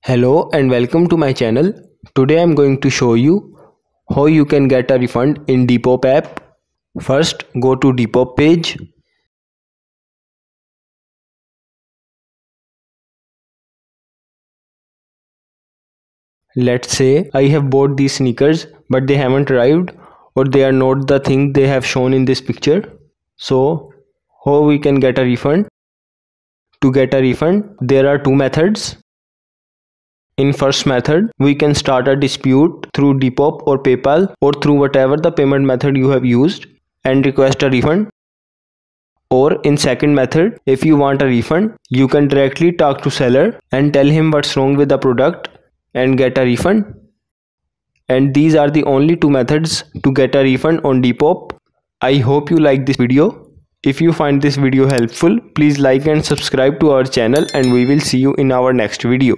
Hello and welcome to my channel. Today I'm going to show you how you can get a refund in Depop app. First, go to Depop page. Let's say I have bought these sneakers but they haven't arrived or they are not the thing they have shown in this picture. So how we can get a refund? To get a refund, there are two methods. In first method, we can start a dispute through Depop or PayPal or through whatever the payment method you have used and request a refund. Or in second method, if you want a refund, you can directly talk to seller and tell him what's wrong with the product and get a refund. And these are the only two methods to get a refund on Depop. I hope you like this video. If you find this video helpful, please like and subscribe to our channel and we will see you in our next video.